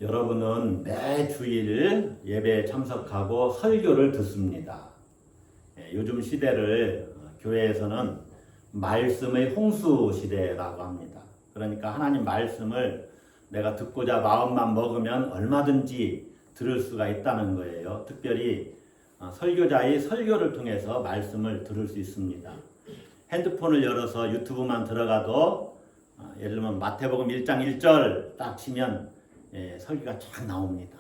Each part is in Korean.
여러분은 매 주일 예배에 참석하고 설교를 듣습니다. 요즘 시대를 교회에서는 말씀의 홍수 시대라고 합니다. 그러니까 하나님 말씀을 내가 듣고자 마음만 먹으면 얼마든지 들을 수가 있다는 거예요. 특별히 설교자의 설교를 통해서 말씀을 들을 수 있습니다. 핸드폰을 열어서 유튜브만 들어가도 예를 들면 마태복음 1장 1절 딱 치면 설교가 쫙 나옵니다.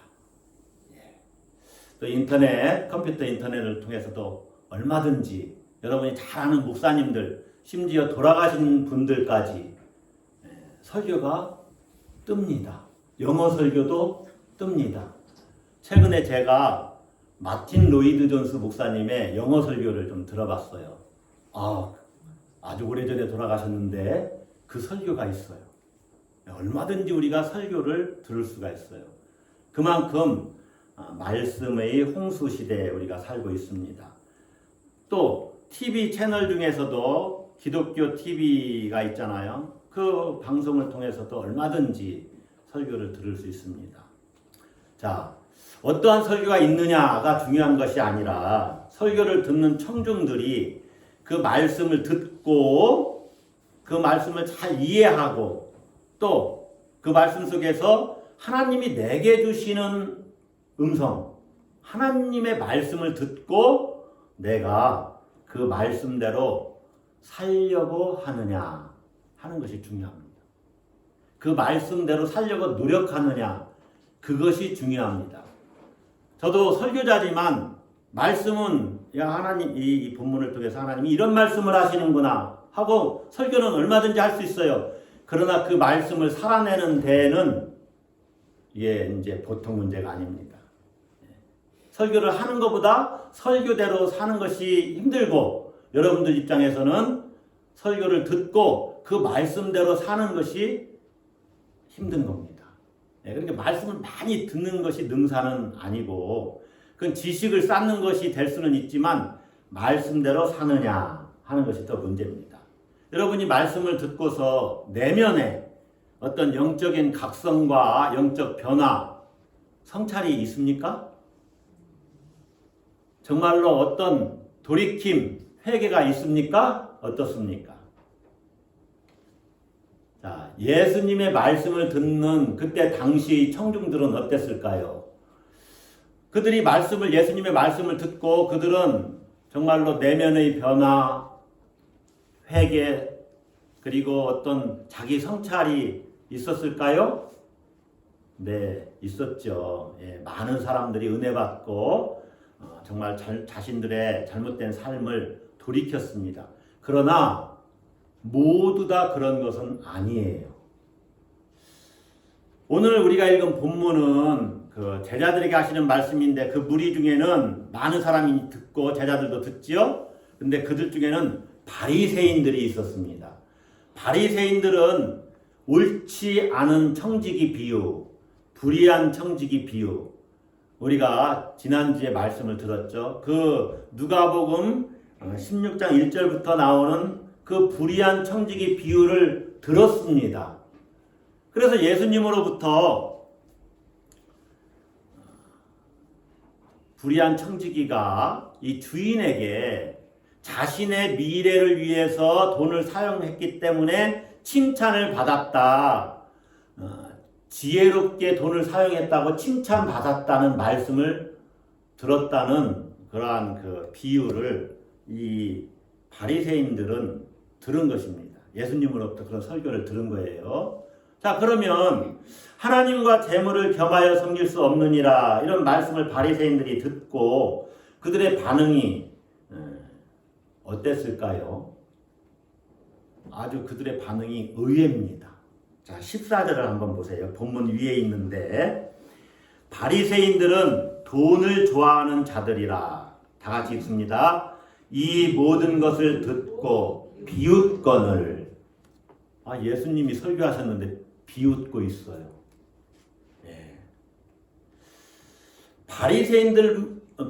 또 인터넷, 컴퓨터 인터넷을 통해서도 얼마든지 여러분이 잘 아는 목사님들, 심지어 돌아가신 분들까지 설교가 뜹니다. 영어 설교도 뜹니다. 최근에 제가 마틴 로이드 존스 목사님의 영어 설교를 좀 들어봤어요. 아주 오래전에 돌아가셨는데 그 설교가 있어요. 얼마든지 우리가 설교를 들을 수가 있어요. 그만큼 말씀의 홍수 시대에 우리가 살고 있습니다. 또 TV 채널 중에서도 기독교 TV가 있잖아요. 그 방송을 통해서도 얼마든지 설교를 들을 수 있습니다. 자, 어떠한 설교가 있느냐가 중요한 것이 아니라 설교를 듣는 청중들이 그 말씀을 듣고 그 말씀을 잘 이해하고 또 그 말씀 속에서 하나님이 내게 주시는 음성, 하나님의 말씀을 듣고 내가 그 말씀대로 살려고 하느냐 하는 것이 중요합니다. 그 말씀대로 살려고 노력하느냐 그것이 중요합니다. 저도 설교자지만 말씀은 하나님 이 본문을 통해서 하나님이 이런 말씀을 하시는구나 하고 설교는 얼마든지 할 수 있어요. 그러나 그 말씀을 살아내는 데에는 이제 보통 문제가 아닙니다. 설교를 하는 것보다 설교대로 사는 것이 힘들고 여러분들 입장에서는 설교를 듣고 그 말씀대로 사는 것이 힘든 겁니다. 그러니까 말씀을 많이 듣는 것이 능사는 아니고 그건 지식을 쌓는 것이 될 수는 있지만 말씀대로 사느냐 하는 것이 더 문제입니다. 여러분이 말씀을 듣고서 내면에 어떤 영적인 각성과 영적 변화, 성찰이 있습니까? 정말로 어떤 돌이킴, 회개가 있습니까? 어떻습니까? 자, 예수님의 말씀을 듣는 그때 당시 청중들은 어땠을까요? 그들이 예수님의 말씀을 듣고 그들은 정말로 내면의 변화, 회개, 그리고 어떤 자기 성찰이 있었을까요? 네, 있었죠. 많은 사람들이 은혜 받고 정말 자신들의 잘못된 삶을 돌이켰습니다. 그러나 모두 다 그런 것은 아니에요. 오늘 우리가 읽은 본문은 그 제자들에게 하시는 말씀인데 그 무리 중에는 많은 사람이 듣고 제자들도 듣지요. 근데 그들 중에는 바리새인들이 있었습니다. 바리새인들은 옳지 않은 청지기 비유, 불의한 청지기 비유, 우리가 지난주에 말씀을 들었죠. 그 누가복음 16장 1절부터 나오는 그 불의한 청지기 비유를 들었습니다. 그래서 예수님으로부터 불의한 청지기가 이 주인에게 자신의 미래를 위해서 돈을 사용했기 때문에 칭찬을 받았다. 지혜롭게 돈을 사용했다고 칭찬받았다는 말씀을 들었다는 그러한 그 비유를 이 바리새인들은 들은 것입니다. 예수님으로부터 그런 설교를 들은 거예요. 자, 그러면 하나님과 재물을 겸하여 섬길 수 없느니라 이런 말씀을 바리새인들이 듣고 그들의 반응이 어땠을까요? 아주 그들의 반응이 의외입니다. 자, 14절을 한번 보세요. 본문 위에 있는데 바리새인들은 돈을 좋아하는 자들이라. 다 같이 읽습니다. 이 모든 것을 듣고 비웃거늘. 예수님이 설교하셨는데 비웃고 있어요.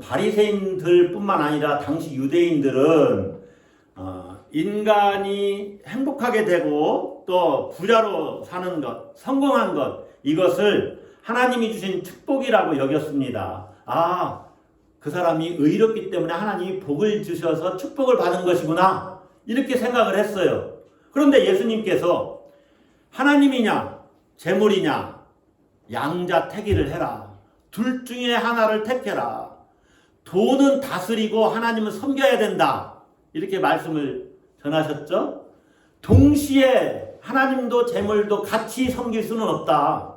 바리새인들뿐만 아니라 당시 유대인들은 인간이 행복하게 되고 또 부자로 사는 것, 성공한 것, 이것을 하나님이 주신 축복이라고 여겼습니다. 아, 그 사람이 의롭기 때문에 하나님이 복을 주셔서 축복을 받은 것이구나, 이렇게 생각을 했어요. 그런데 예수님께서 하나님이냐 재물이냐 양자택일을 해라. 둘 중에 하나를 택해라. 돈은 다스리고 하나님은 섬겨야 된다, 이렇게 말씀을 전하셨죠. 동시에 하나님도 재물도 같이 섬길 수는 없다.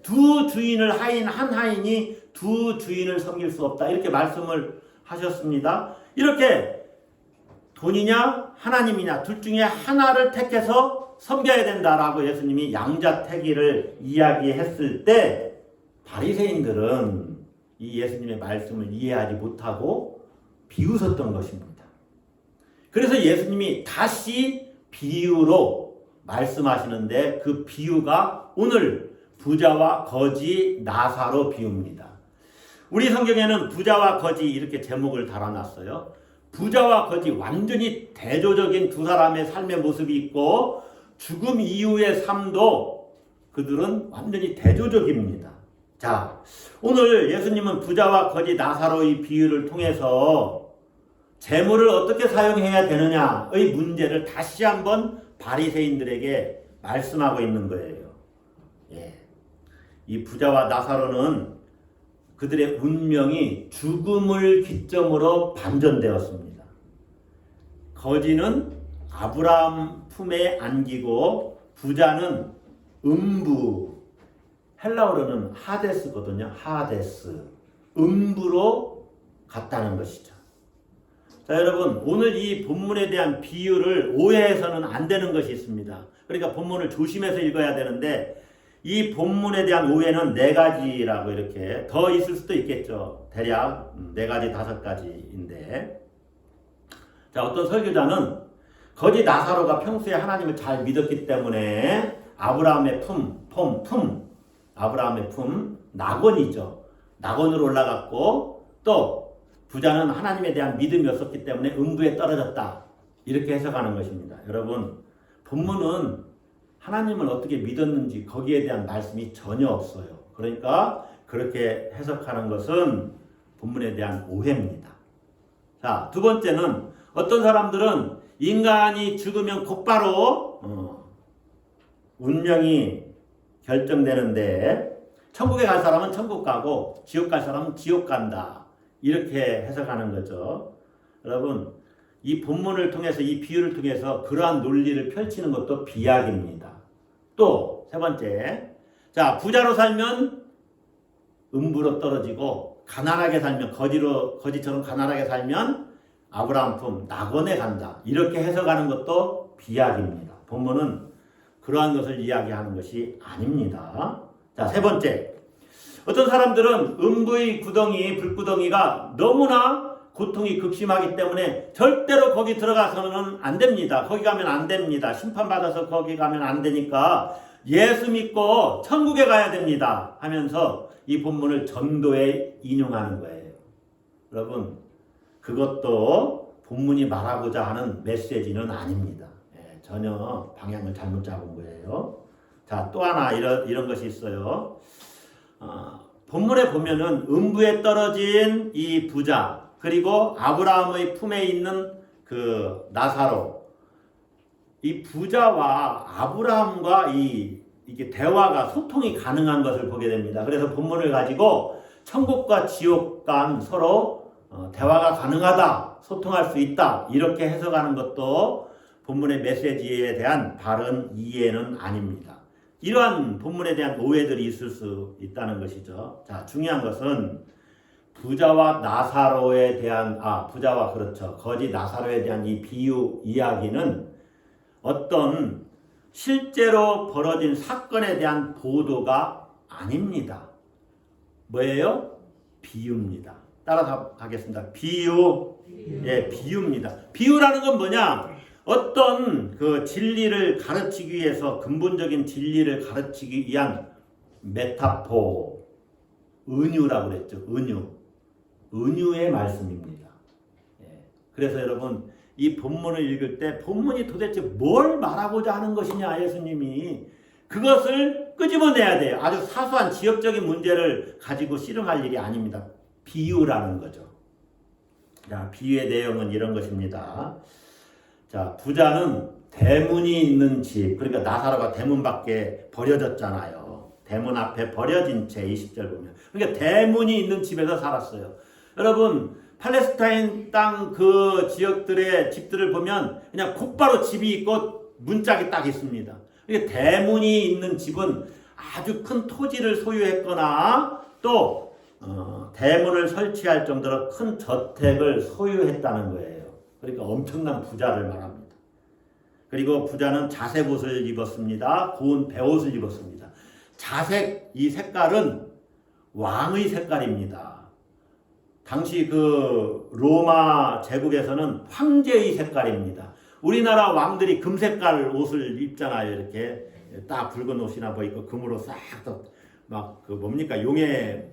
두 주인을 하인 한 하인이 두 주인을 섬길 수 없다, 이렇게 말씀을 하셨습니다. 이렇게 돈이냐 하나님이냐 둘 중에 하나를 택해서 섬겨야 된다라고 예수님이 양자택일을 이야기했을 때 바리새인들은 이 예수님의 말씀을 이해하지 못하고 비웃었던 것입니다. 그래서 예수님이 다시 비유로 말씀하시는데 그 비유가 오늘 부자와 거지 나사로 비유입니다. 우리 성경에는 부자와 거지 이렇게 제목을 달아놨어요. 부자와 거지, 완전히 대조적인 두 사람의 삶의 모습이 있고 죽음 이후의 삶도 그들은 완전히 대조적입니다. 자, 오늘 예수님은 부자와 거지 나사로의 비유를 통해서 재물을 어떻게 사용해야 되느냐의 문제를 다시 한번 바리새인들에게 말씀하고 있는 거예요. 이 부자와 나사로는 그들의 운명이 죽음을 기점으로 반전되었습니다. 거지는 아브라함 품에 안기고 부자는 음부, 헬라어로는 하데스거든요. 하데스, 음부로 갔다는 것이죠. 자, 여러분, 오늘 이 본문에 대한 비유를 오해해서는 안 되는 것이 있습니다. 그러니까 본문을 조심해서 읽어야 되는데 이 본문에 대한 오해는 4가지라고 이렇게 더 있을 수도 있겠죠. 대략 4가지, 5가지인데, 자, 어떤 설교자는 거지 나사로가 평소에 하나님을 잘 믿었기 때문에 아브라함의 아브라함의 품, 낙원이죠. 낙원으로 올라갔고 또 부자는 하나님에 대한 믿음이 없었기 때문에 음부에 떨어졌다, 이렇게 해석하는 것입니다. 여러분, 본문은 하나님을 어떻게 믿었는지 거기에 대한 말씀이 전혀 없어요. 그러니까 그렇게 해석하는 것은 본문에 대한 오해입니다. 자, 두 번째는 어떤 사람들은 인간이 죽으면 곧바로 운명이 결정되는데 천국에 갈 사람은 천국 가고 지옥 갈 사람은 지옥 간다, 이렇게 해석하는 거죠. 여러분, 이 본문을 통해서, 이 비유를 통해서 그러한 논리를 펼치는 것도 비약입니다. 또 세 번째, 자, 부자로 살면 음부로 떨어지고 가난하게 살면, 거지처럼 가난하게 살면 아브라함 품, 낙원에 간다, 이렇게 해석하는 것도 비약입니다. 본문은 그러한 것을 이야기하는 것이 아닙니다. 자, 세 번째, 어떤 사람들은 음부의 구덩이, 불구덩이가 너무나 고통이 극심하기 때문에 절대로 거기 들어가서는 안 됩니다. 거기 가면 안 됩니다. 심판받아서 거기 가면 안 되니까 예수 믿고 천국에 가야 됩니다 하면서 이 본문을 전도에 인용하는 거예요. 여러분, 그것도 본문이 말하고자 하는 메시지는 아닙니다. 전혀 방향을 잘못 잡은 거예요. 자, 또 하나 이런 것이 있어요. 본문에 보면은 음부에 떨어진 이 부자, 그리고 아브라함의 품에 있는 그 나사로, 이 부자와 아브라함과 이게 대화가, 소통이 가능한 것을 보게 됩니다. 그래서 본문을 가지고 천국과 지옥 간 서로 대화가 가능하다, 소통할 수 있다, 이렇게 해석하는 것도 본문의 메시지에 대한 바른 이해는 아닙니다. 이러한 본문에 대한 오해들이 있을 수 있다는 것이죠. 자, 중요한 것은 부자와 나사로에 대한, 거지 나사로에 대한 이 비유 이야기는 어떤 실제로 벌어진 사건에 대한 보도가 아닙니다. 뭐예요? 비유입니다. 따라서 가겠습니다. 비유. 예, 비유입니다. 비유라는 건 뭐냐? 어떤 그 진리를 가르치기 위해서, 근본적인 진리를 가르치기 위한 메타포, 은유라고 그랬죠. 은유의 말씀입니다. 예. 그래서 여러분, 이 본문을 읽을 때 본문이 도대체 뭘 말하고자 하는 것이냐, 예수님이 그것을 끄집어내야 돼요. 아주 사소한 지역적인 문제를 가지고 씨름할 일이 아닙니다. 비유라는 거죠. 자, 비유의 내용은 이런 것입니다. 자, 부자는 대문이 있는 집, 그러니까 나사로가 대문 밖에 버려졌잖아요. 대문 앞에 버려진 채 20절 보면. 그러니까 대문이 있는 집에서 살았어요. 여러분, 팔레스타인 땅 그 지역들의 집들을 보면 그냥 곧바로 집이 있고 문짝이 딱 있습니다. 그러니까 대문이 있는 집은 아주 큰 토지를 소유했거나 또 대문을 설치할 정도로 큰 저택을 소유했다는 거예요. 그러니까 엄청난 부자를 말합니다. 그리고 부자는 자색 옷을 입었습니다. 고운 베옷을 입었습니다. 자색, 이 색깔은 왕의 색깔입니다. 당시 그 로마 제국에서는 황제의 색깔입니다. 우리나라 왕들이 금색깔 옷을 입잖아요. 이렇게 딱 붉은 옷이나 뭐 입고 금으로 싹 막 그 뭡니까 용의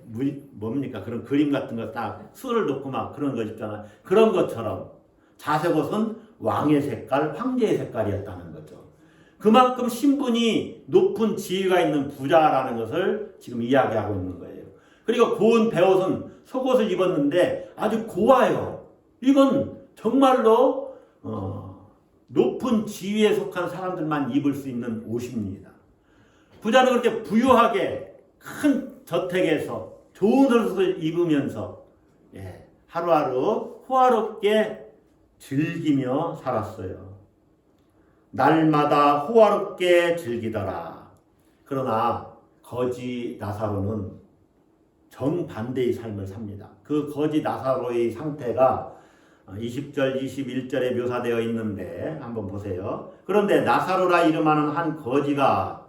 뭡니까 그런 그림 같은 거 딱 술을 넣고 막 그런 거 입잖아요. 그런 것처럼 자색 옷은 왕의 색깔, 황제의 색깔이었다는 거죠. 그만큼 신분이 높은 지위가 있는 부자라는 것을 지금 이야기하고 있는 거예요. 그리고 고운 베옷은 속옷을 입었는데 아주 고와요. 이건 정말로 높은 지위에 속한 사람들만 입을 수 있는 옷입니다. 부자는 그렇게 부유하게 큰 저택에서 좋은 옷을 입으면서 하루하루 호화롭게 즐기며 살았어요. 날마다 호화롭게 즐기더라. 그러나 거지 나사로는 정반대의 삶을 삽니다. 그 거지 나사로의 상태가 20절, 21절에 묘사되어 있는데 한번 보세요. 그런데 나사로라 이름하는 한 거지가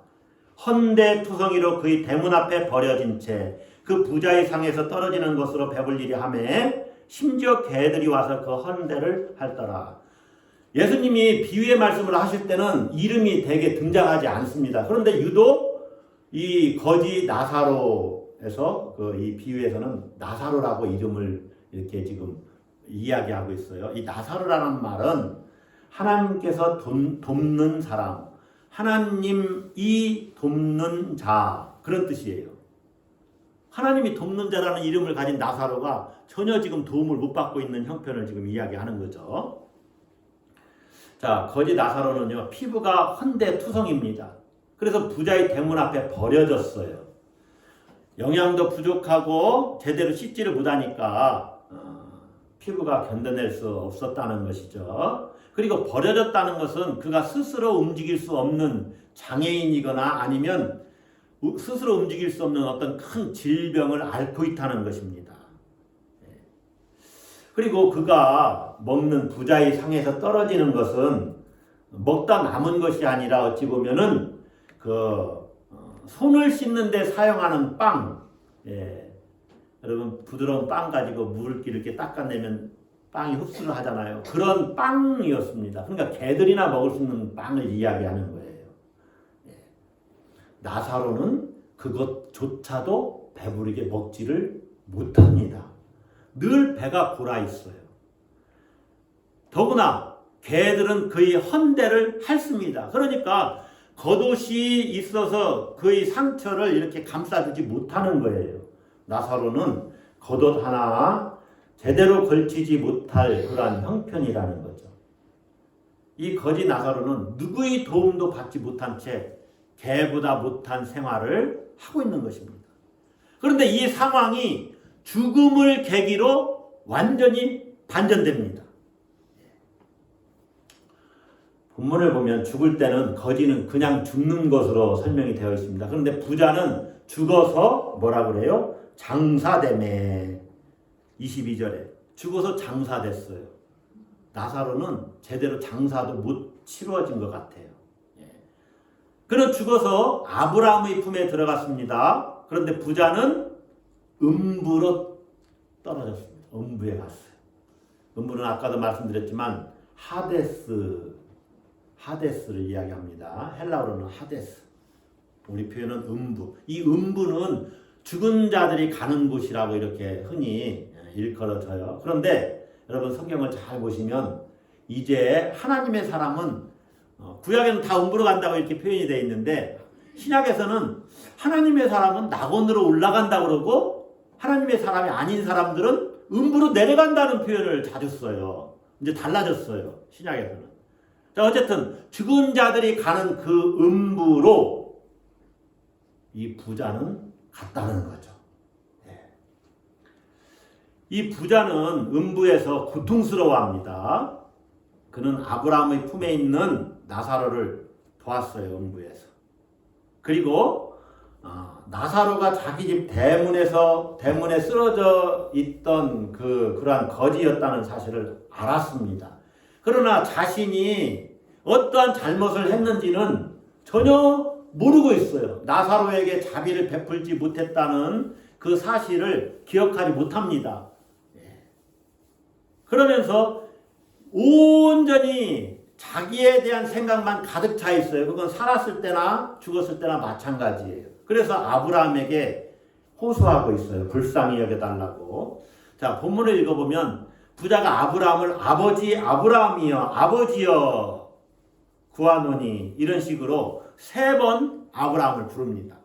헌대투성이로 그의 대문 앞에 버려진 채 그 부자의 상에서 떨어지는 것으로 배불리리 하매 심지어 개들이 와서 그 헌대를 핥더라. 예수님이 비유의 말씀을 하실 때는 이름이 대개 등장하지 않습니다. 그런데 유독 이 거지 나사로에서 이 비유에서는 나사로라고 이름을 이렇게 지금 이야기하고 있어요. 이 나사로라는 말은 하나님께서 돕는 사람, 하나님이 돕는 자 그런 뜻이에요. 하나님이 돕는 자라는 이름을 가진 나사로가 전혀 지금 도움을 못 받고 있는 형편을 지금 이야기하는 거죠. 자, 거지 나사로는요, 피부가 헌대투성입니다. 그래서 부자의 대문 앞에 버려졌어요. 영양도 부족하고 제대로 씻지를 못하니까 피부가 견뎌낼 수 없었다는 것이죠. 그리고 버려졌다는 것은 그가 스스로 움직일 수 없는 장애인이거나 아니면 스스로 움직일 수 없는 어떤 큰 질병을 앓고 있다는 것입니다. 그리고 그가 먹는 부자의 상에서 떨어지는 것은 먹다 남은 것이 아니라 어찌 보면은 손을 씻는 데 사용하는 빵, 여러분 부드러운 빵 가지고 물기를 이렇게 닦아내면 빵이 흡수를 하잖아요. 그런 빵이었습니다. 그러니까 개들이나 먹을 수 있는 빵을 이야기하는 거예요. 나사로는 그것조차도 배부르게 먹지를 못합니다. 늘 배가 골아 있어요. 더구나 개들은 그의 헌대를 핥습니다. 그러니까 겉옷이 있어서 그의 상처를 이렇게 감싸주지 못하는 거예요. 나사로는 겉옷 하나 제대로 걸치지 못할 그러한 형편이라는 거죠. 이 거지 나사로는 누구의 도움도 받지 못한 채 개보다 못한 생활을 하고 있는 것입니다. 그런데 이 상황이 죽음을 계기로 완전히 반전됩니다. 본문을 보면 죽을 때는 거지는 그냥 죽는 것으로 설명이 되어 있습니다. 그런데 부자는 죽어서 뭐라 그래요? 장사되매 22절에 죽어서 장사됐어요. 나사로는 제대로 장사도 못 치루어진 것 같아요. 그는 죽어서 아브라함의 품에 들어갔습니다. 그런데 부자는 음부로 떨어졌습니다. 음부에 갔어요. 음부는 아까도 말씀드렸지만 하데스를 이야기합니다. 헬라어로는 하데스. 우리 표현은 음부. 이 음부는 죽은 자들이 가는 곳이라고 이렇게 흔히 일컬어져요. 그런데 여러분 성경을 잘 보시면 이제 하나님의 사람은 구약에는 다 음부로 간다고 이렇게 표현이 되어 있는데 신약에서는 하나님의 사람은 낙원으로 올라간다 그러고 하나님의 사람이 아닌 사람들은 음부로 내려간다는 표현을 자주 써요. 이제 달라졌어요. 신약에서는. 자, 어쨌든 죽은 자들이 가는 그 음부로 이 부자는 갔다는 거죠. 이 부자는 음부에서 고통스러워합니다. 그는 아브라함의 품에 있는 나사로를 보았어요. 음부에서. 그리고 나사로가 자기 집 대문에 쓰러져 있던 그러한 거지였다는 사실을 알았습니다. 그러나 자신이 어떠한 잘못을 했는지는 전혀 모르고 있어요. 나사로에게 자비를 베풀지 못했다는 그 사실을 기억하지 못합니다. 그러면서 온전히 자기에 대한 생각만 가득 차 있어요. 그건 살았을 때나 죽었을 때나 마찬가지예요. 그래서 아브라함에게 호소하고 있어요. 불쌍히 여겨달라고. 자, 본문을 읽어보면 부자가 아브라함을 아버지 아브라함이여 아버지여 구하노니 이런 식으로 3번 아브라함을 부릅니다.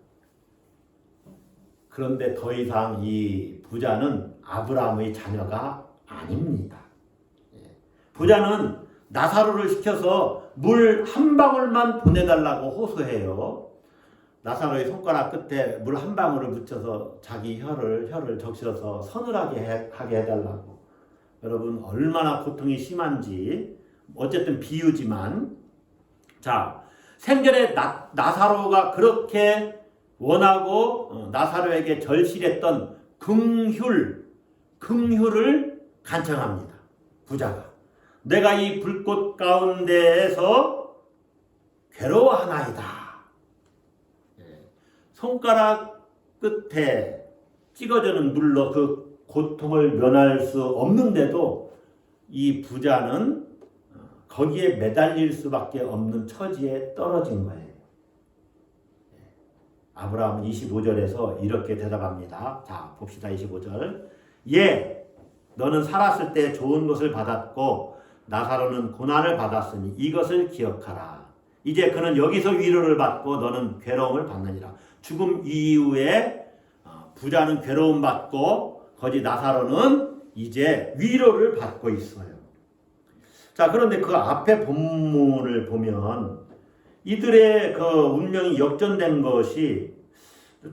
그런데 더 이상 이 부자는 아브라함의 자녀가 아닙니다. 부자는 나사로를 시켜서 물 한 방울만 보내달라고 호소해요. 나사로의 손가락 끝에 물 한 방울을 묻혀서 자기 혀를 적셔서 서늘하게 하게 해달라고. 여러분 얼마나 고통이 심한지 어쨌든 비유지만 자 생전에 나사로가 그렇게 원하고 나사로에게 절실했던 긍휼을 간청합니다. 부자가 내가 이 불꽃 가운데에서 괴로워하나이다. 손가락 끝에 찍어주는 물로 그 고통을 면할 수 없는데도 이 부자는 거기에 매달릴 수밖에 없는 처지에 떨어진 거예요. 아브라함은 25절에서 이렇게 대답합니다. 자, 봅시다. 25절. 예, 너는 살았을 때 좋은 것을 받았고 나사로는 고난을 받았으니 이것을 기억하라. 이제 그는 여기서 위로를 받고 너는 괴로움을 받느니라. 죽음 이후에 부자는 괴로움 받고 거지 나사로는 이제 위로를 받고 있어요. 자, 그런데 그 앞에 본문을 보면 이들의 그 운명이 역전된 것이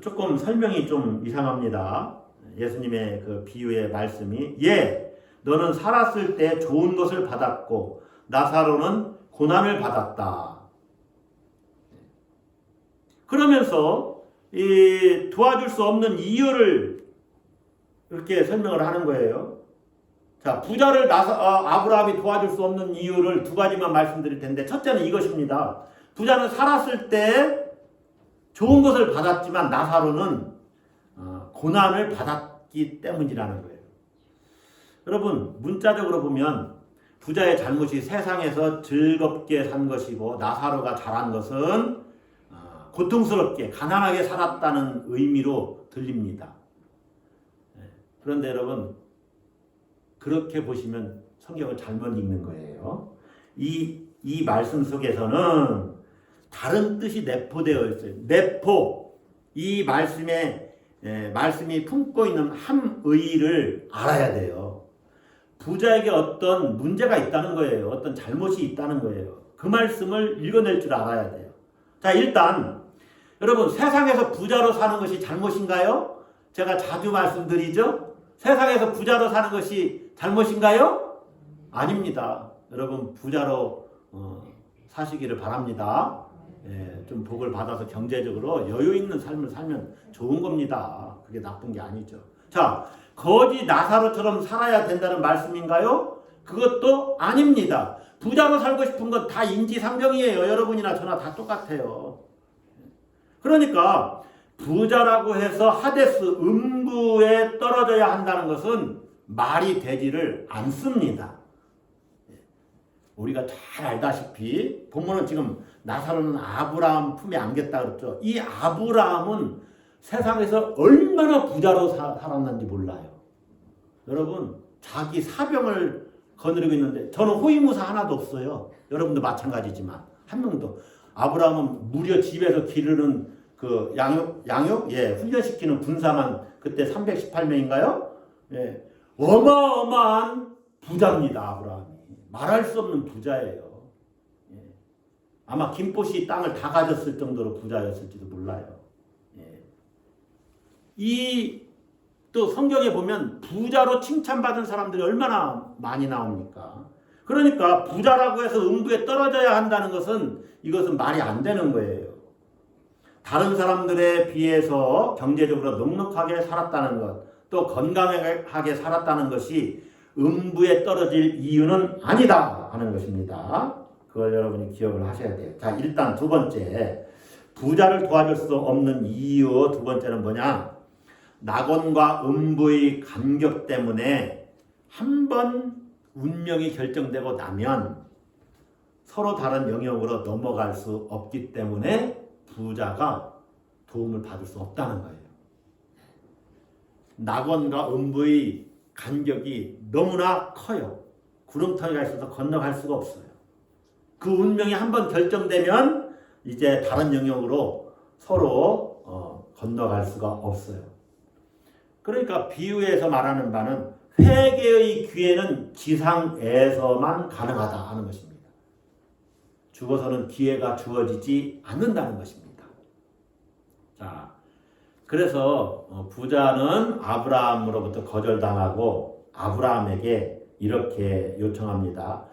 조금 설명이 좀 이상합니다. 예수님의 그 비유의 말씀이 예, 너는 살았을 때 좋은 것을 받았고 나사로는 고난을 받았다. 그러면서 이 도와줄 수 없는 이유를 이렇게 설명을 하는 거예요. 자, 부자를 아브라함이 도와줄 수 없는 이유를 2가지만 말씀드릴 텐데 첫째는 이것입니다. 부자는 살았을 때 좋은 것을 받았지만 나사로는 고난을 받았기 때문이라는 거예요. 여러분 문자적으로 보면 부자의 잘못이 세상에서 즐겁게 산 것이고 나사로가 잘한 것은 고통스럽게 가난하게 살았다는 의미로 들립니다. 그런데 여러분 그렇게 보시면 성경을 잘못 읽는 거예요. 이 말씀 속에서는 다른 뜻이 내포되어 있어요. 내포. 이 말씀이 품고 있는 함의를 알아야 돼요. 부자에게 어떤 문제가 있다는 거예요. 어떤 잘못이 있다는 거예요. 그 말씀을 읽어낼 줄 알아야 돼요. 자, 일단 여러분 세상에서 부자로 사는 것이 잘못인가요? 제가 자주 말씀드리죠. 세상에서 부자로 사는 것이 잘못인가요? 아닙니다. 여러분 부자로 사시기를 바랍니다. 좀 복을 받아서 경제적으로 여유 있는 삶을 살면 좋은 겁니다. 그게 나쁜 게 아니죠. 자, 거지 나사로처럼 살아야 된다는 말씀인가요? 그것도 아닙니다. 부자로 살고 싶은 건 다 인지상정이에요. 여러분이나 저나 다 똑같아요. 그러니까 부자라고 해서 하데스 음부에 떨어져야 한다는 것은 말이 되지를 않습니다. 우리가 잘 알다시피 본문은 지금 나사로는 아브라함 품에 안겼다 그랬죠. 이 아브라함은 세상에서 얼마나 부자로 살았는지 몰라요. 여러분 자기 사병을 거느리고 있는데 저는 호위무사 하나도 없어요. 여러분도 마찬가지지만 한 명도. 아브라함은 무려 집에서 기르는 그 양육 훈련시키는 군사만 그때 318명인가요? 예, 어마어마한 부자입니다. 아브라함이 말할 수 없는 부자예요. 예, 아마 김포시 땅을 다 가졌을 정도로 부자였을지도 몰라요. 예. 이 또 성경에 보면 부자로 칭찬받은 사람들이 얼마나 많이 나옵니까? 그러니까 부자라고 해서 음부에 떨어져야 한다는 것은 이것은 말이 안 되는 거예요. 다른 사람들에 비해서 경제적으로 넉넉하게 살았다는 것, 또 건강하게 살았다는 것이 음부에 떨어질 이유는 아니다 하는 것입니다. 그걸 여러분이 기억을 하셔야 돼요. 자, 일단 두 번째, 부자를 도와줄 수 없는 이유 두 번째는 뭐냐? 낙원과 음부의 간격 때문에 한 번 운명이 결정되고 나면 서로 다른 영역으로 넘어갈 수 없기 때문에 부자가 도움을 받을 수 없다는 거예요. 낙원과 음부의 간격이 너무나 커요. 구름터기가 있어서 건너갈 수가 없어요. 그 운명이 한번 결정되면 이제 다른 영역으로 서로 건너갈 수가 없어요. 그러니까 비유에서 말하는 바는 회개의 기회는 지상에서만 가능하다 하는 것입니다. 죽어서는 기회가 주어지지 않는다는 것입니다. 자, 그래서 부자는 아브라함으로부터 거절당하고 아브라함에게 이렇게 요청합니다.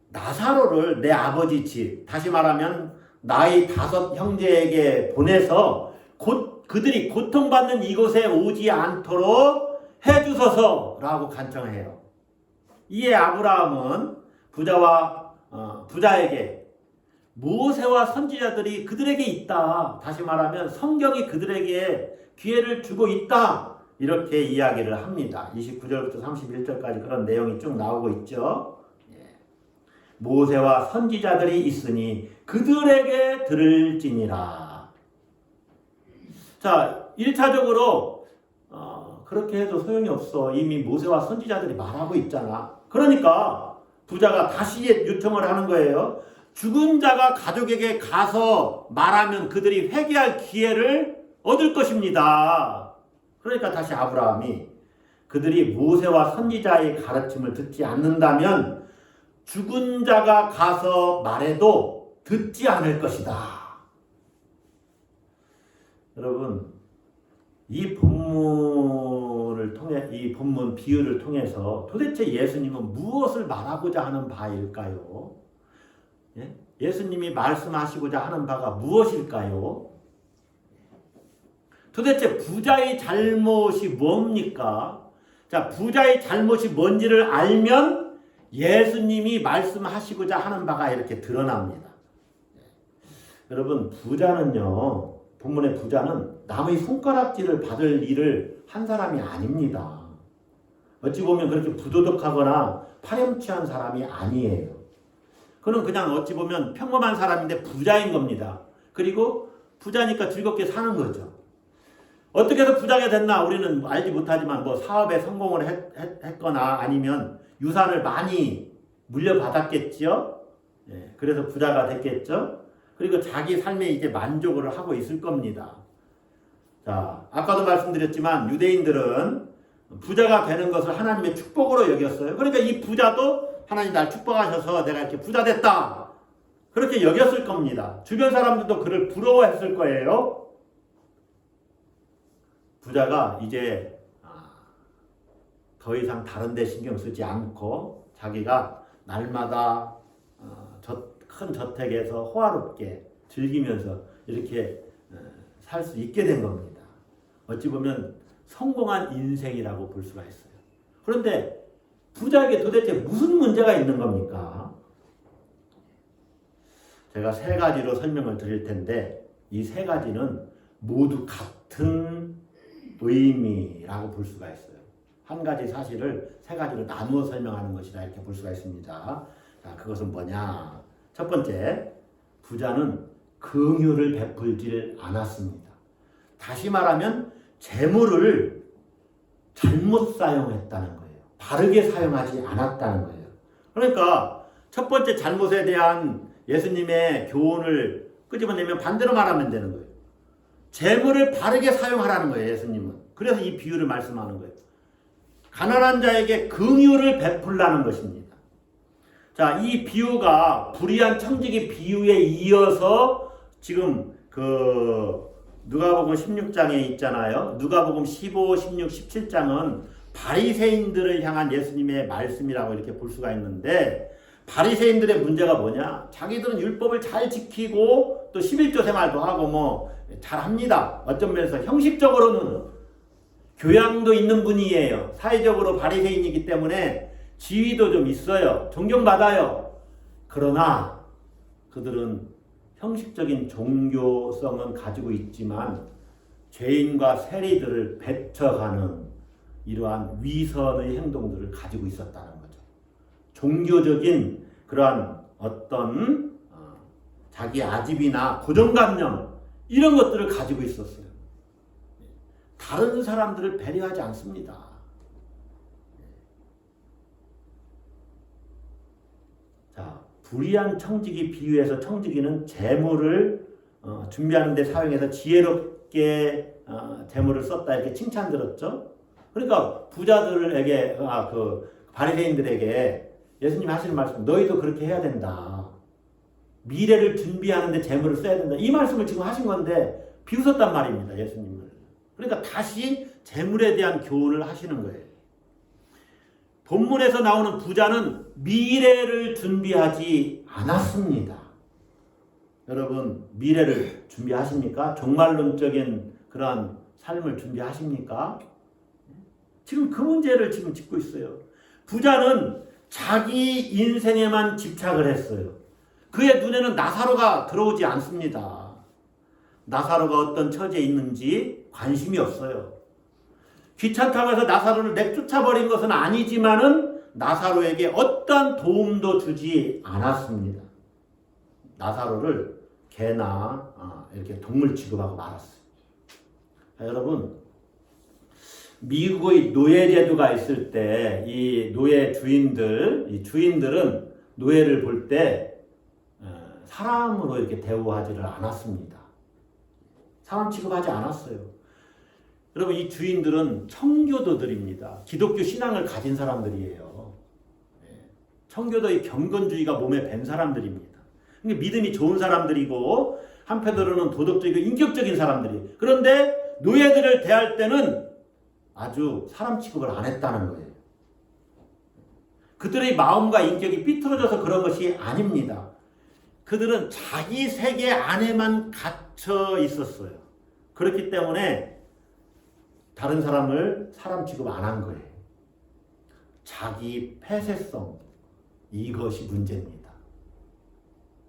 나사로를 내 아버지 집, 다시 말하면 나의 5 형제에게 보내서 그들이 고통받는 이곳에 오지 않도록 해주소서라고 간청해요. 이에 아브라함은 부자에게 모세와 선지자들이 그들에게 있다. 다시 말하면 성경이 그들에게 기회를 주고 있다. 이렇게 이야기를 합니다. 29절부터 31절까지 그런 내용이 쭉 나오고 있죠. 모세와 선지자들이 있으니 그들에게 들을지니라. 자, 1차적으로 그렇게 해도 소용이 없어. 이미 모세와 선지자들이 말하고 있잖아. 그러니까 부자가 다시 요청을 하는 거예요. 죽은 자가 가족에게 가서 말하면 그들이 회개할 기회를 얻을 것입니다. 그러니까 다시 아브라함이 그들이 모세와 선지자의 가르침을 듣지 않는다면 죽은 자가 가서 말해도 듣지 않을 것이다. 여러분, 이 본문을 통해, 이 본문 비유를 통해서 도대체 예수님은 무엇을 말하고자 하는 바일까요? 예수님이 말씀하시고자 하는 바가 무엇일까요? 도대체 부자의 잘못이 뭡니까? 자, 부자의 잘못이 뭔지를 알면 예수님이 말씀하시고자 하는 바가 이렇게 드러납니다. 여러분, 부자는요, 본문의 부자는 남의 손가락질을 받을 일을 한 사람이 아닙니다. 어찌 보면 그렇게 부도덕하거나 파렴치한 사람이 아니에요. 그는 그냥 어찌 보면 평범한 사람인데 부자인 겁니다. 그리고 부자니까 즐겁게 사는 거죠. 어떻게 해서 부자가 됐나 우리는 알지 못하지만 뭐 사업에 성공을 했거나 아니면 유산을 많이 물려받았겠죠. 그래서 부자가 됐겠죠. 그리고 자기 삶에 이제 만족을 하고 있을 겁니다. 자, 아까도 말씀드렸지만 유대인들은 부자가 되는 것을 하나님의 축복으로 여겼어요. 그러니까 이 부자도 하나님 날 축복하셔서 내가 이렇게 부자 됐다. 그렇게 여겼을 겁니다. 주변 사람들도 그를 부러워했을 거예요. 부자가 이제 더 이상 다른 데 신경 쓰지 않고 자기가 날마다 큰 저택에서 호화롭게 즐기면서 이렇게 살 수 있게 된 겁니다. 어찌 보면 성공한 인생이라고 볼 수가 있어요. 그런데 부자에게 도대체 무슨 문제가 있는 겁니까? 제가 3가지로 설명을 드릴 텐데 이 3가지는 모두 같은 의미라고 볼 수가 있어요. 한 가지 사실을 3가지로 나누어 설명하는 것이다 이렇게 볼 수가 있습니다. 자, 그것은 뭐냐? 첫 번째, 부자는 긍휼을 베풀질 않았습니다. 다시 말하면 재물을 잘못 사용했다는 거예요. 바르게 사용하지 않았다는 거예요. 그러니까 첫 번째 잘못에 대한 예수님의 교훈을 끄집어내면 반대로 말하면 되는 거예요. 재물을 바르게 사용하라는 거예요, 예수님은. 그래서 이 비유를 말씀하는 거예요. 가난한 자에게 긍휼을 베풀라는 것입니다. 자, 이 비유가 불의한 청지기 비유에 이어서 지금 누가복음 16장에 있잖아요. 누가복음 15, 16, 17장은 바리새인들을 향한 예수님의 말씀이라고 이렇게 볼 수가 있는데, 바리새인들의 문제가 뭐냐? 자기들은 율법을 잘 지키고 또 11조 생활도 하고 뭐 잘합니다. 어떤 면에서 형식적으로는 교양도 있는 분이에요. 사회적으로 바리새인이기 때문에 지위도 좀 있어요. 존경받아요. 그러나 그들은 형식적인 종교성은 가지고 있지만 죄인과 세리들을 배척하는 이러한 위선의 행동들을 가지고 있었다는 거죠. 종교적인 그러한 어떤 자기 아집이나 고정관념 이런 것들을 가지고 있었어요. 다른 사람들을 배려하지 않습니다. 자, 불의한 청지기 비유에서 청지기는 재물을 준비하는 데 사용해서 지혜롭게 재물을 썼다 이렇게 칭찬 들었죠. 그러니까 부자들에게 바리새인들에게 예수님 하시는 말씀, 너희도 그렇게 해야 된다. 미래를 준비하는데 재물을 써야 된다. 이 말씀을 지금 하신 건데 비웃었단 말입니다, 예수님을. 그러니까 다시 재물에 대한 교훈을 하시는 거예요. 본문에서 나오는 부자는 미래를 준비하지 않았습니다. 여러분, 미래를 준비하십니까? 종말론적인 그러한 삶을 준비하십니까? 지금 그 문제를 지금 짚고 있어요. 부자는 자기 인생에만 집착을 했어요. 그의 눈에는 나사로가 들어오지 않습니다. 나사로가 어떤 처지에 있는지 관심이 없어요. 귀찮다고 해서 나사로를 내쫓아버린 것은 아니지만은 나사로에게 어떠한 도움도 주지 않았습니다. 나사로를 개나 이렇게 동물 취급하고 말았어요. 자, 여러분, 미국의 노예제도가 있을 때 이 노예 주인들, 이 주인들은 노예를 볼 때 사람으로 이렇게 대우하지를 않았습니다. 사람 취급하지 않았어요. 여러분, 이 주인들은 청교도들입니다. 기독교 신앙을 가진 사람들이에요. 청교도의 경건주의가 몸에 밴 사람들입니다. 믿음이 좋은 사람들이고 한편으로는 도덕적이고 인격적인 사람들이. 그런데 노예들을 대할 때는 아주 사람 취급을 안 했다는 거예요. 그들의 마음과 인격이 삐뚤어져서 그런 것이 아닙니다. 그들은 자기 세계 안에만 갇혀 있었어요. 그렇기 때문에 다른 사람을 사람 취급 안 한 거예요. 자기 폐쇄성, 이것이 문제입니다.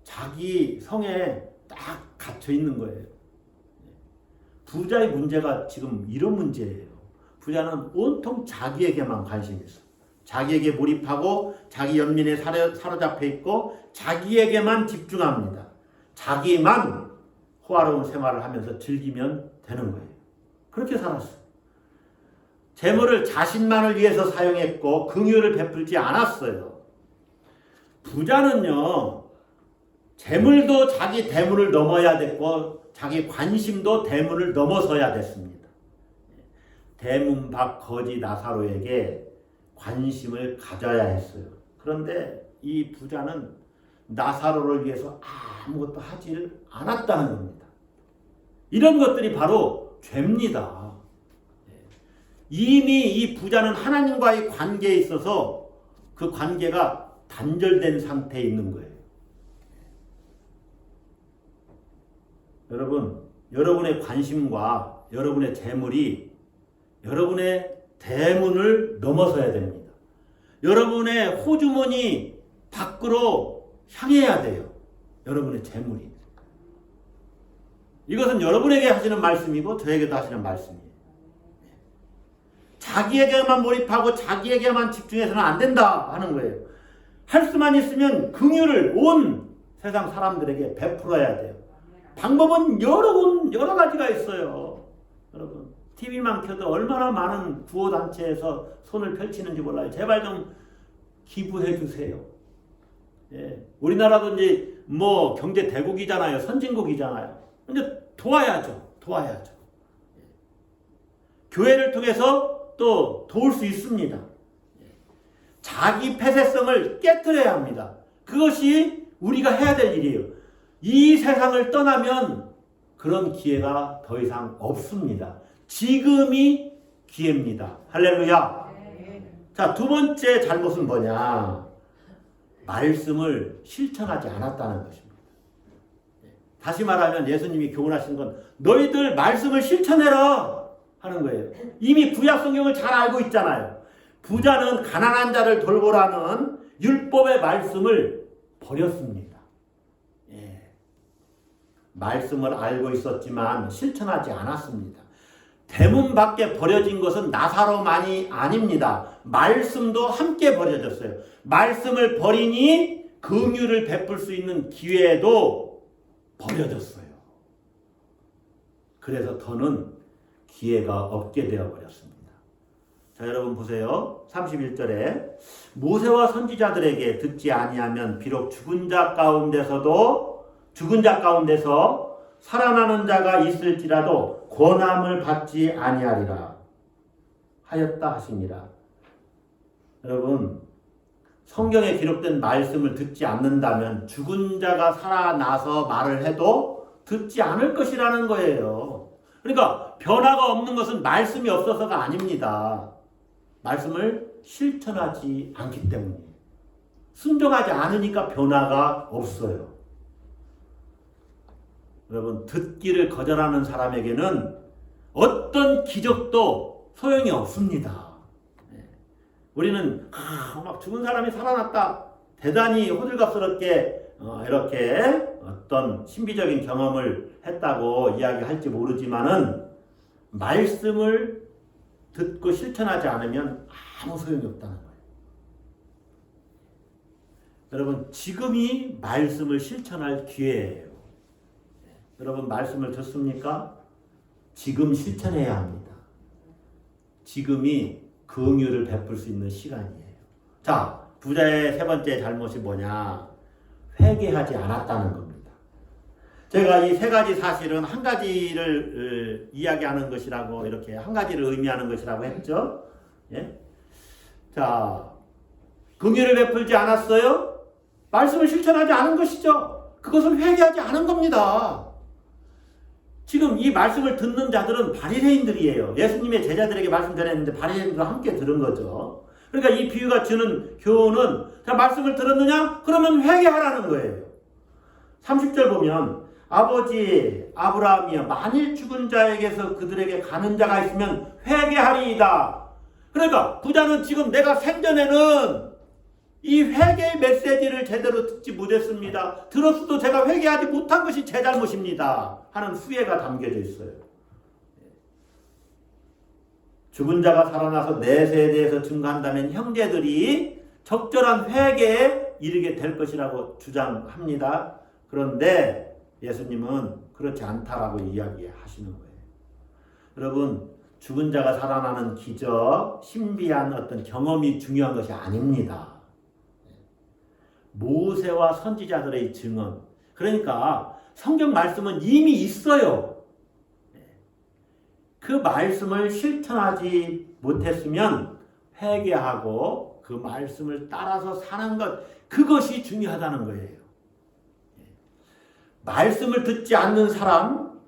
자기 성에 딱 갇혀 있는 거예요. 부자의 문제가 지금 이런 문제예요. 부자는 온통 자기에게만 관심이 있어. 자기에게 몰입하고 자기 연민에 사로잡혀 있고 자기에게만 집중합니다. 자기만 호화로운 생활을 하면서 즐기면 되는 거예요. 그렇게 살았어요. 재물을 자신만을 위해서 사용했고 긍휼을 베풀지 않았어요. 부자는요, 재물도 자기 대문을 넘어야 됐고 자기 관심도 대문을 넘어서야 됐습니다. 대문 밖 거지 나사로에게 관심을 가져야 했어요. 그런데 이 부자는 나사로를 위해서 아무것도 하지를 않았다는 겁니다. 이런 것들이 바로 죄입니다. 이미 이 부자는 하나님과의 관계에 있어서 그 관계가 단절된 상태에 있는 거예요. 여러분, 여러분의 관심과 여러분의 재물이 여러분의 대문을 넘어서야 됩니다. 여러분의 호주머니 밖으로 향해야 돼요. 여러분의 재물이. 이것은 여러분에게 하시는 말씀이고 저에게도 하시는 말씀이에요. 자기에게만 몰입하고 자기에게만 집중해서는 안 된다 하는 거예요. 할 수만 있으면 긍휼을 온 세상 사람들에게 베풀어야 돼요. 방법은 여러 가지가 있어요. 여러분, TV만 켜도 얼마나 많은 구호단체에서 손을 펼치는지 몰라요. 제발 좀 기부해 주세요. 예, 우리나라도 이제 뭐 경제 대국이잖아요. 선진국이잖아요. 이제 도와야죠. 도와야죠. 교회를 통해서 또 도울 수 있습니다. 자기 폐쇄성을 깨트려야 합니다. 그것이 우리가 해야 될 일이에요. 이 세상을 떠나면 그런 기회가 더 이상 없습니다. 지금이 기회입니다. 할렐루야. 자, 두 번째 잘못은 뭐냐? 말씀을 실천하지 않았다는 것입니다. 다시 말하면 예수님이 교훈하신 건 너희들 말씀을 실천해라 하는 거예요. 이미 구약 성경을 잘 알고 있잖아요. 부자는 가난한 자를 돌보라는 율법의 말씀을 버렸습니다. 말씀을 알고 있었지만 실천하지 않았습니다. 대문 밖에 버려진 것은 나사로만이 아닙니다. 말씀도 함께 버려졌어요. 말씀을 버리니 긍휼을 베풀 수 있는 기회도 버려졌어요. 그래서 더는 기회가 없게 되어버렸습니다. 자, 여러분 보세요. 31절에 모세와 선지자들에게 듣지 아니하면 비록 죽은 자 가운데서 살아나는 자가 있을지라도 권함을 받지 아니하리라 하였다 하시니라. 여러분, 성경에 기록된 말씀을 듣지 않는다면 죽은 자가 살아나서 말을 해도 듣지 않을 것이라는 거예요. 그러니까 변화가 없는 것은 말씀이 없어서가 아닙니다. 말씀을 실천하지 않기 때문이에요. 순종하지 않으니까 변화가 없어요. 여러분, 듣기를 거절하는 사람에게는 어떤 기적도 소용이 없습니다. 우리는 막 죽은 사람이 살아났다, 대단히 호들갑스럽게 이렇게 어떤 신비적인 경험을 했다고 이야기할지 모르지만은 말씀을 듣고 실천하지 않으면 아무 소용이 없다는 거예요. 여러분, 지금이 말씀을 실천할 기회예요. 여러분, 말씀을 듣습니까? 지금 실천해야 합니다. 지금이 긍휼을 베풀 수 있는 시간이에요. 자, 부자의 세 번째 잘못이 뭐냐? 회개하지 않았다는 겁니다. 제가 이 세 가지 사실은 한 가지를 이야기하는 것이라고, 이렇게 한 가지를 의미하는 것이라고 했죠. 예? 자, 긍휼을 베풀지 않았어요? 말씀을 실천하지 않은 것이죠. 그것을 회개하지 않은 겁니다. 지금 이 말씀을 듣는 자들은 바리새인들이에요. 예수님의 제자들에게 말씀 전했는데 바리새인들과 함께 들은 거죠. 그러니까 이 비유가 주는 교훈은, 자, 말씀을 들었느냐? 그러면 회개하라는 거예요. 30절 보면 아버지 아브라함이여, 만일 죽은 자에게서 그들에게 가는 자가 있으면 회개하리이다. 그러니까 부자는 지금 내가 생전에는 이 회개의 메시지를 제대로 듣지 못했습니다. 들었어도 제가 회개하지 못한 것이 제 잘못입니다 하는 후회가 담겨져 있어요. 죽은 자가 살아나서 내세에 대해서 증거한다면 형제들이 적절한 회개에 이르게 될 것이라고 주장합니다. 그런데 예수님은 그렇지 않다라고 이야기하시는 거예요. 여러분, 죽은 자가 살아나는 기적, 신비한 어떤 경험이 중요한 것이 아닙니다. 모세와 선지자들의 증언, 그러니까 성경 말씀은 이미 있어요. 그 말씀을 실천하지 못했으면 회개하고 그 말씀을 따라서 사는 것, 그것이 중요하다는 거예요. 말씀을 듣지 않는 사람,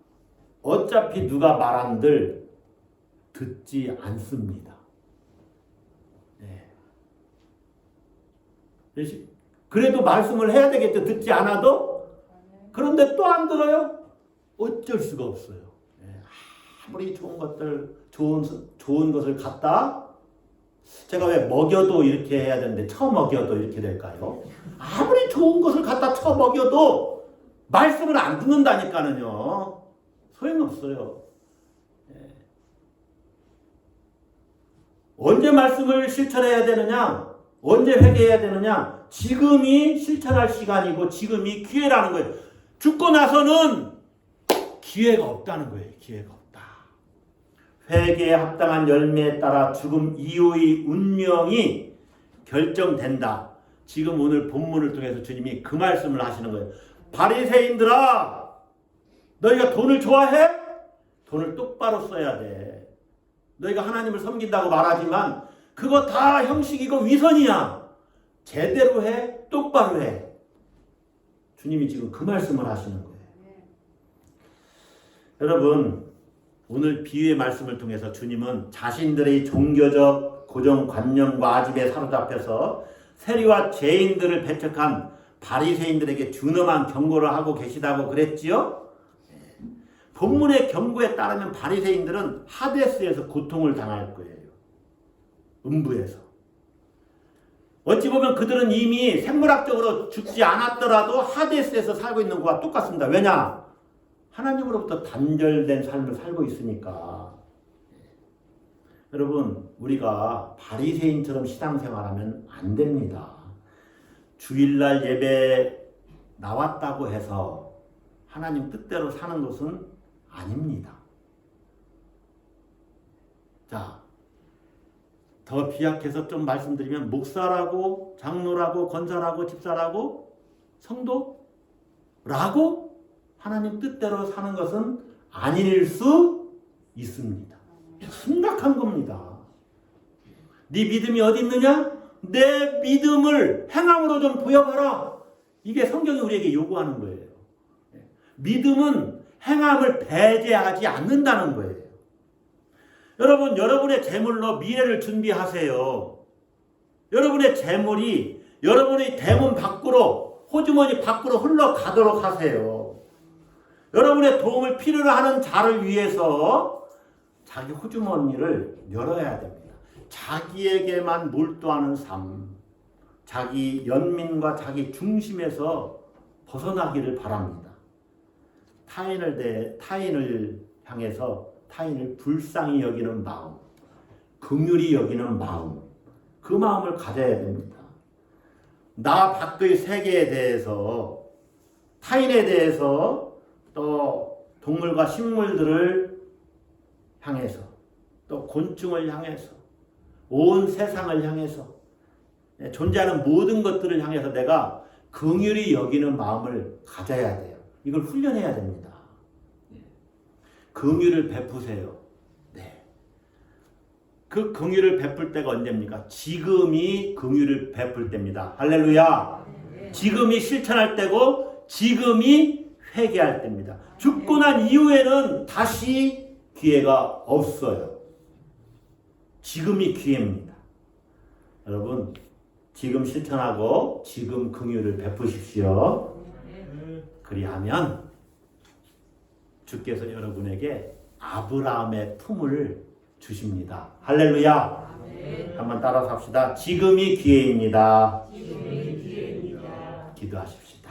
어차피 누가 말한들 듣지 않습니다. 그래도 말씀을 해야 되겠죠. 듣지 않아도. 그런데 또 안 들어요? 어쩔 수가 없어요. 아무리 좋은 것들, 좋은 것을 갖다, 제가 왜 먹여도 이렇게 해야 되는데 처먹여도 이렇게 될까요? 아무리 좋은 것을 갖다 처먹여도 말씀을 안 듣는다니까는요. 소용없어요. 언제 말씀을 실천해야 되느냐? 언제 회개해야 되느냐? 지금이 실천할 시간이고 지금이 기회라는 거예요. 죽고 나서는 기회가 없다는 거예요. 기회가 없다. 회개에 합당한 열매에 따라 죽음 이후의 운명이 결정된다. 지금 오늘 본문을 통해서 주님이 그 말씀을 하시는 거예요. 바리새인들아, 너희가 돈을 좋아해? 돈을 똑바로 써야 돼. 너희가 하나님을 섬긴다고 말하지만 그거 다 형식이고 위선이야. 제대로 해, 똑바로 해. 주님이 지금 그 말씀을 하시는 거예요. 여러분, 오늘 비유의 말씀을 통해서 주님은 자신들의 종교적 고정관념과 아집에 사로잡혀서 세리와 죄인들을 배척한 바리새인들에게 준엄한 경고를 하고 계시다고 그랬지요? 본문의 경고에 따르면 바리새인들은 하데스에서 고통을 당할 거예요. 음부에서. 어찌 보면 그들은 이미 생물학적으로 죽지 않았더라도 하데스에서 살고 있는 것과 똑같습니다. 왜냐? 하나님으로부터 단절된 삶을 살고 있으니까. 여러분, 우리가 바리새인처럼 신앙생활하면 안 됩니다. 주일날 예배 나왔다고 해서 하나님 뜻대로 사는 것은 아닙니다. 자, 더 비약해서 좀 말씀드리면 목사라고 장로라고 권사라고 집사라고 성도라고 하나님 뜻대로 사는 것은 아닐 수 있습니다. 심각한 겁니다. 네 믿음이 어디 있느냐? 내 믿음을 행함으로 좀 보여봐라. 이게 성경이 우리에게 요구하는 거예요. 믿음은 행함을 배제하지 않는다는 거예요. 여러분, 여러분의 재물로 미래를 준비하세요. 여러분의 재물이 여러분의 대문 밖으로, 호주머니 밖으로 흘러가도록 하세요. 여러분의 도움을 필요로 하는 자를 위해서 자기 호주머니를 열어야 됩니다. 자기에게만 몰두하는 삶, 자기 연민과 자기 중심에서 벗어나기를 바랍니다. 타인을 향해서 타인을 불쌍히 여기는 마음, 긍휼히 여기는 마음, 그 마음을 가져야 됩니다. 나 밖의 세계에 대해서, 타인에 대해서, 또 동물과 식물들을 향해서, 또 곤충을 향해서, 온 세상을 향해서, 존재하는 모든 것들을 향해서 내가 긍휼히 여기는 마음을 가져야 돼요. 이걸 훈련해야 됩니다. 긍휼을 베푸세요. 네. 그 긍휼을 베풀 때가 언제입니까? 지금이 긍휼을 베풀 때입니다. 할렐루야. 지금이 실천할 때고 지금이 회개할 때입니다. 죽고 난 이후에는 다시 기회가 없어요. 지금이 기회입니다. 여러분, 지금 실천하고 지금 긍휼을 베푸십시오. 그리하면 주께서 여러분에게 아브라함의 품을 주십니다. 할렐루야. 한번 따라서 합시다. 지금이 기회입니다. 기도하십시오.